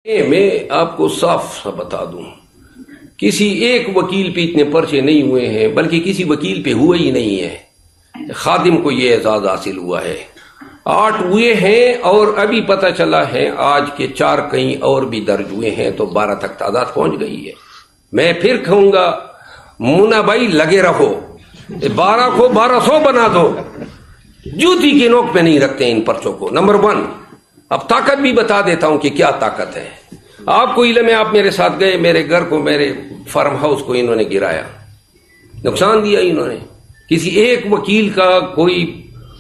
میں آپ کو صاف سا بتا دوں، کسی ایک وکیل پہ اتنے پرچے نہیں ہوئے ہیں، بلکہ کسی وکیل پہ ہوئے ہی نہیں ہے۔ خادم کو یہ اعزاز حاصل ہوا ہے، 8 ہوئے ہیں اور ابھی پتہ چلا ہے آج کے 4 کہیں اور بھی درج ہوئے ہیں، تو 12 تک تعداد پہنچ گئی ہے۔ میں پھر کہوں گا مونا بھائی لگے رہو، 12 کو 1200 بنا دو، جوتی کی نوک پہ نہیں رکھتے ان پرچوں کو۔ نمبر 1، اب طاقت بھی بتا دیتا ہوں کہ کیا طاقت ہے۔ آپ کو علم ہے، آپ میرے ساتھ گئے، میرے گھر کو، میرے فارم ہاؤس کو انہوں نے گرایا، نقصان دیا انہوں نے۔ کسی ایک وکیل کا کوئی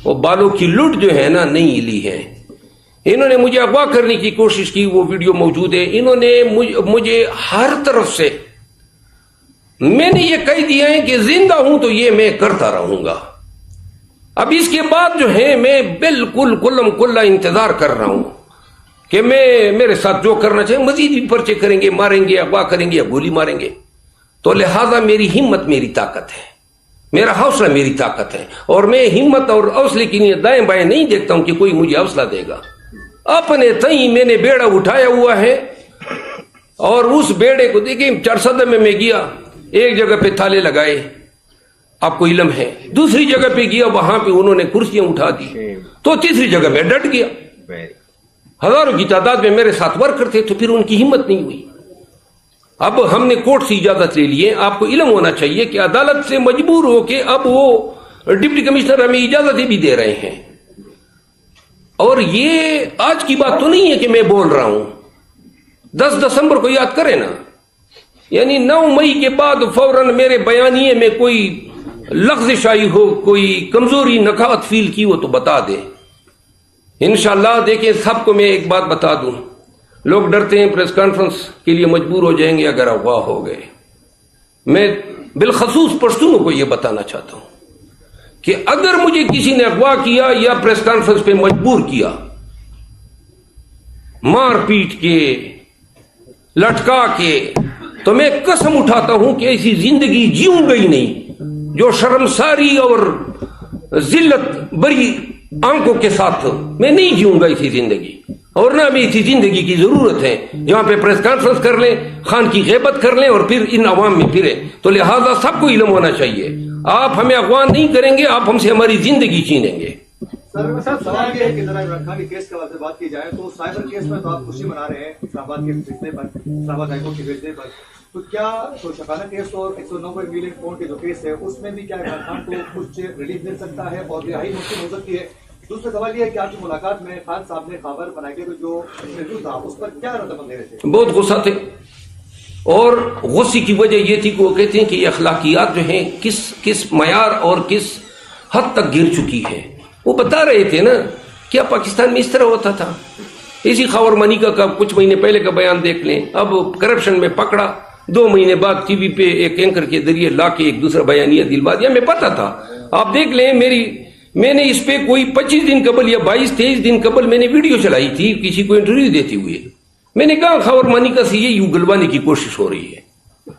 وہ بالوں کی لٹ جو ہے نا نہیں لی ہے۔ انہوں نے مجھے اغوا کرنے کی کوشش کی، وہ ویڈیو موجود ہے۔ انہوں نے مجھے ہر طرف سے، میں نے یہ کہہ دیا ہے کہ زندہ ہوں تو یہ میں کرتا رہوں گا۔ اب اس کے بعد جو ہے میں بالکل کلم کلا انتظار کر رہا ہوں کہ میرے ساتھ جو کرنا چاہے، مزید بھی پرچے کریں گے، ماریں گے، اغوا کریں گے یا گولی ماریں گے۔ تو لہذا میری ہمت میری طاقت ہے، میرا حوصلہ میری طاقت ہے، اور میں ہمت اور حوصلے کے لیے دائیں بائیں نہیں دیکھتا ہوں کہ کوئی مجھے حوصلہ دے گا۔ اپنے تئیں میں نے بیڑا اٹھایا ہوا ہے، اور اس بیڑے کو دیکھیں 4 میں گیا، ایک جگہ پہ تالے لگائے، آپ کو علم ہے، دوسری جگہ پہ گیا، وہاں پہ انہوں نے کرسیاں اٹھا دی، تو تیسری جگہ میں ڈٹ گیا۔ ہزاروں کی تعداد میں میرے ساتھ ورکر تھے، تو پھر ان کی ہمت نہیں ہوئی۔ اب ہم نے کورٹ سے اجازت لے لی ہے۔ آپ کو علم ہونا چاہیے کہ عدالت سے مجبور ہو کے اب وہ ڈپٹی کمشنر ہمیں اجازتیں بھی دے رہے ہیں، اور یہ آج کی بات تو نہیں ہے کہ میں بول رہا ہوں۔ 10 دسمبر کو یاد کریں نا، یعنی 9 مئی کے بعد فوراً میرے بیانیے میں کوئی لغزش آئی ہو، کوئی کمزوری نکات فیل کی ہو تو بتا دے۔ انشاءاللہ دیکھیں، سب کو میں ایک بات بتا دوں، لوگ ڈرتے ہیں پریس کانفرنس کے لیے مجبور ہو جائیں گے اگر اغوا ہو گئے۔ میں بالخصوص پشتونوں کو یہ بتانا چاہتا ہوں کہ اگر مجھے کسی نے اغوا کیا یا پریس کانفرنس پہ مجبور کیا، مار پیٹ کے، لٹکا کے، تو میں قسم اٹھاتا ہوں کہ ایسی زندگی جیوں گی نہیں جو شرمساری اور ذلت بری آنکھوں کے ساتھ میں نہیں جیوں گا ایسی زندگی، اور نہ بھی ایسی زندگی کی ضرورت ہے جہاں پہ پریس کانفرنس کر لیں، خان کی غیبت کر لیں اور پھر ان عوام میں پھریں۔ تو لہذا سب کو علم ہونا چاہیے، آپ ہمیں اغوا نہیں کریں گے، آپ ہم سے ہماری زندگی چھینیں گے۔ سوال یہ ہے کہ ذرا عمران خان کے کیس کے حوالے سے بات کی جائے تو سائبر کیس میں تو آپ خوشی منا رہے ہیں اسلام آباد کے بھیجنے پر، اسلام آباد ہائی کورٹ کے بھیجنے پر، تو کیا تو شبانہ کیس اور 190 ملین پاؤنڈ کے جو کیس ہے اس میں بھی کیا عمران خان کو کچھ ریلیف مل سکتا ہے اور رہائی ممکن ہو سکتی ہے؟ دوسرا سوال یہ ہے کہ آپ کی ملاقات میں خان صاحب نے خبر بنائی کہ جو انٹرویو تھا اس پر کیا رد عمل دے رہے تھے؟ بہت غصہ تھے، اور غصے کی وجہ یہ تھی کہ وہ کہتے ہیں کہ یہ اخلاقیات جو ہیں کس معیار اور کس حد تک گر چکی ہے۔ وہ بتا رہے تھے نا، کیا پاکستان میں اس طرح ہوتا تھا؟ اسی خاور منیکا کا کچھ مہینے پہلے کا بیان دیکھ لیں، اب کرپشن میں پکڑا، 2 مہینے بعد ٹی وی پہ ایک اینکر کے ذریعے لا کے ایک دوسرا بیانیہ دلوا دیا۔ میں پتا تھا، آپ دیکھ لیں، میں نے اس پہ کوئی 25 دن قبل یا 22-23 دن قبل میں نے ویڈیو چلائی تھی کسی کو انٹرویو دیتے ہوئے۔ میں نے کہا خاور منیکا سے یہ اگلوانے کی کوشش ہو رہی ہے،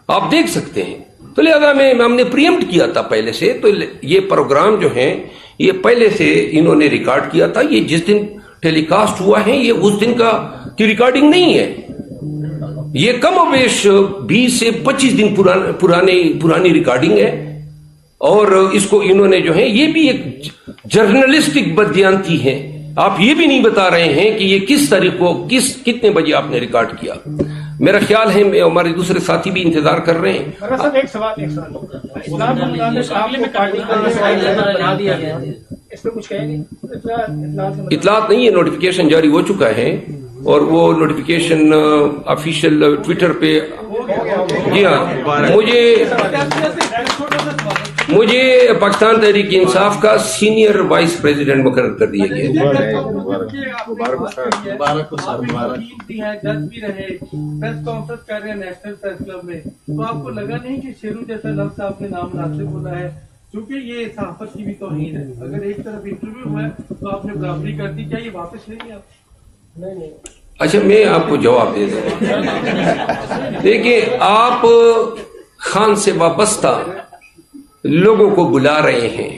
آپ دیکھ سکتے ہیں۔ تو لہذا ہم نے پریمپٹ کیا تھا پہلے سے، تو یہ پروگرام جو ہیں یہ پہلے سے انہوں نے ریکارڈ کیا تھا۔ یہ جس دن ٹیلی کاسٹ ہوا ہے یہ اس دن کا کی ریکارڈنگ نہیں ہے، یہ کم و بیش 20 سے 25 دن پرانی ریکارڈنگ ہے، اور اس کو انہوں نے جو ہے، یہ بھی ایک جرنلسٹک بددیانتی ہے۔ آپ یہ بھی نہیں بتا رہے ہیں کہ یہ کس تاریخ کو کتنے بجے آپ نے ریکارڈ کیا۔ میرا خیال ہے ہمارے دوسرے ساتھی بھی انتظار کر رہے ہیں۔ ایک سوال اطلاعات نہیں ہے، نوٹیفیکیشن جاری ہو چکا ہے، اور وہ نوٹیفیکیشن آفیشیل ٹویٹر پہ، جی ہاں، مجھے پاکستان تحریک انصاف کا سینئر وائس پریزیڈنٹ مقرر کر دیا گیا۔ تو آپ کو لگا نہیں کہ شیرو جیسا لفظ آپ نے نام مناسب بولا ہے؟ کیونکہ یہ صحافت کی بھی توہین ہے، اگر ایک طرف انٹرویو ہوا ہے تو آپ نے برابری کر دی، کیا یہ واپس لیں گے آپ؟ نہیں۔ اچھا، میں آپ کو جواب دے دوں۔ دیکھیں، آپ خان سے وابستہ لوگوں کو بلا رہے ہیں،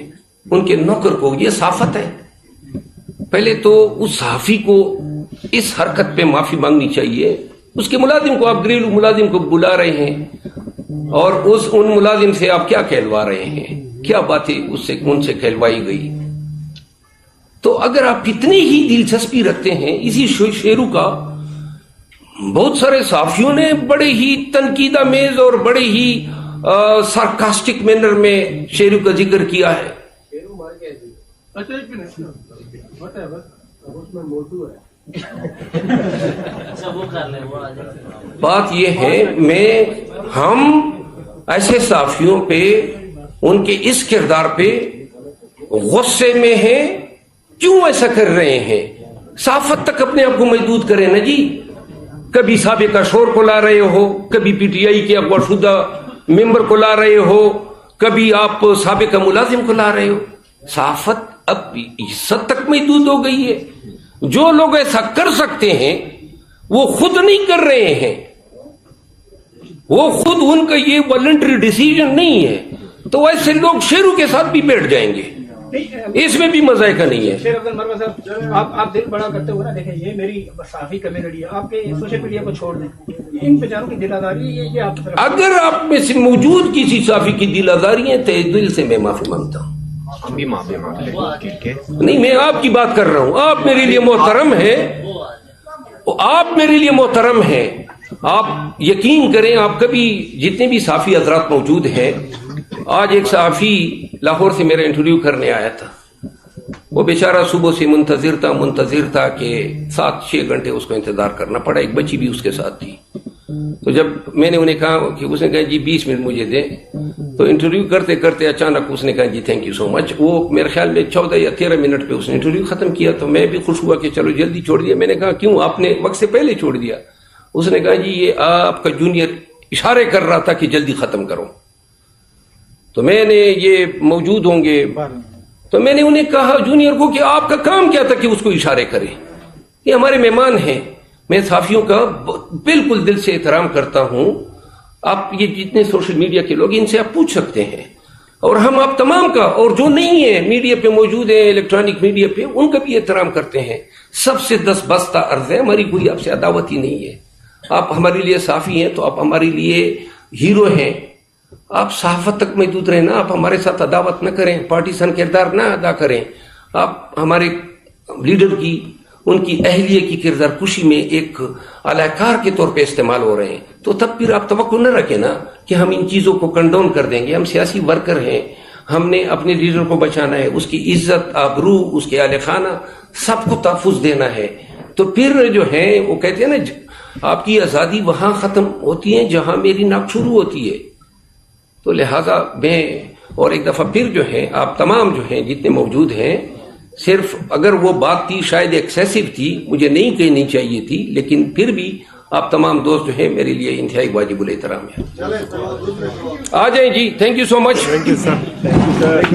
ان کے نوکر کو، یہ صحافت ہے۔ پہلے تو اس صحافی کو اس حرکت پہ معافی مانگنی چاہیے اس کے ملازم کو آپ گھریلو ملازم کو بلا رہے ہیں اور ان ملازم سے آپ کیا کہلوا رہے ہیں, کیا باتیں ان سے کہلوائی گئی. تو اگر آپ اتنی ہی دلچسپی رکھتے ہیں اسی شیرو کا, بہت سارے صحافیوں نے بڑے ہی تنقید آمیز اور بڑے ہی سارکاسٹک مینر میں شیرو کا ذکر کیا ہے. اچھا ایک منٹ, بات یہ ہے ہم ایسے صحافیوں پہ ان کے اس کردار پہ غصے میں ہیں. کیوں ایسا کر رہے ہیں؟ صحافت تک اپنے آپ کو محدود کریں نا جی. کبھی سابقہ شور کو لا رہے ہو, کبھی پی ٹی آئی کے اغوا شدہ ممبر کو لا رہے ہو, کبھی آپ سابقہ ملازم کو لا رہے ہو. صحافت اب اس حد تک محدود ہو گئی ہے. جو لوگ ایسا کر سکتے ہیں وہ خود نہیں کر رہے ہیں, وہ خود ان کا یہ والنٹری ڈیسیژن نہیں ہے. تو ایسے لوگ شیرو کے ساتھ بھی بیٹھ جائیں گے, اس میں بھی مذائقہ نہیں ہے. شیر افضل مروہ صاحب, آپ دل بڑا کرتے ہوئے نا, دیکھیں یہ میری صحافی کمیونٹی ہے, آپ کے سوشل میڈیا کو چھوڑ دیں, ان بیچاروں کی دل آزاری ہے, یہ آپ اگر آپ میں سے موجود کسی صحافی کی دل آزاری ہے تو دل سے میں معافی مانگتا ہوں. نہیں, میں آپ کی بات کر رہا ہوں. آپ میرے لیے محترم ہیں, آپ میرے لیے محترم ہیں. آپ یقین کریں, آپ کبھی جتنے بھی صحافی حضرات موجود ہیں, آج ایک صحافی لاہور سے میرا انٹرویو کرنے آیا تھا. وہ بیچارہ صبح سے منتظر تھا کہ 7-6 گھنٹے اس کو انتظار کرنا پڑا. ایک بچی بھی اس کے ساتھ تھی. تو جب میں نے انہیں کہا کہ اس نے کہا جی 20 منٹ مجھے دیں, تو انٹرویو کرتے کرتے اچانک اس نے کہا جی تھینک یو سو مچ. وہ میرے خیال میں 14 یا 13 منٹ پہ اس نے انٹرویو ختم کیا. تو میں بھی خوش ہوا کہ چلو جلدی چھوڑ دیا. میں نے کہا کیوں, آپ نے وقت سے پہلے چھوڑ دیا. اس نے کہا جی یہ آپ کا جونیئر اشارے کر رہا تھا کہ جلدی ختم کرو. تو میں نے یہ موجود ہوں گے, تو میں نے انہیں کہا جونیئر کو کہ آپ کا کام کیا تھا کہ اس کو اشارے کرے, یہ ہمارے مہمان ہیں. میں صحافیوں کا بالکل دل سے احترام کرتا ہوں. آپ یہ جتنے سوشل میڈیا کے لوگ ان سے آپ پوچھ سکتے ہیں, اور ہم آپ تمام کا, اور جو نہیں ہے میڈیا پہ موجود ہیں الیکٹرانک میڈیا پہ, ان کا بھی احترام کرتے ہیں. سب سے 10 بستہ عرض ہے, ہماری کوئی آپ سے عداوت ہی نہیں ہے. آپ ہمارے لیے صحافی ہیں تو آپ ہمارے لیے ہیرو ہیں. آپ صحافت تک محدود رہیں نا, آپ ہمارے ساتھ عداوت نہ کریں, پارٹیسن کردار نہ ادا کریں. آپ ہمارے لیڈر کی, ان کی اہلیہ کی کردار کشی میں ایک علاقار کے طور پہ استعمال ہو رہے ہیں. تو تب پھر آپ توقع نہ رکھیں نا کہ ہم ان چیزوں کو کنڈون کر دیں گے. ہم سیاسی ورکر ہیں, ہم نے اپنے لیڈر کو بچانا ہے, اس کی عزت آبرو, اس کے اہل خانہ سب کو تحفظ دینا ہے. تو پھر جو ہے وہ کہتے ہیں نا, آپ کی آزادی وہاں ختم ہوتی ہے جہاں میری ناک شروع ہوتی ہے. تو لہذا میں, اور ایک دفعہ پھر جو ہے آپ تمام جو ہیں جتنے موجود ہیں, صرف اگر وہ بات تھی شاید ایکسیسو تھی, مجھے نہیں کہنی چاہیے تھی, لیکن پھر بھی آپ تمام دوست جو ہیں میرے لیے انتہائی واجب الاحترام ہیں. آ جائیں جی, تھینک یو سو مچ.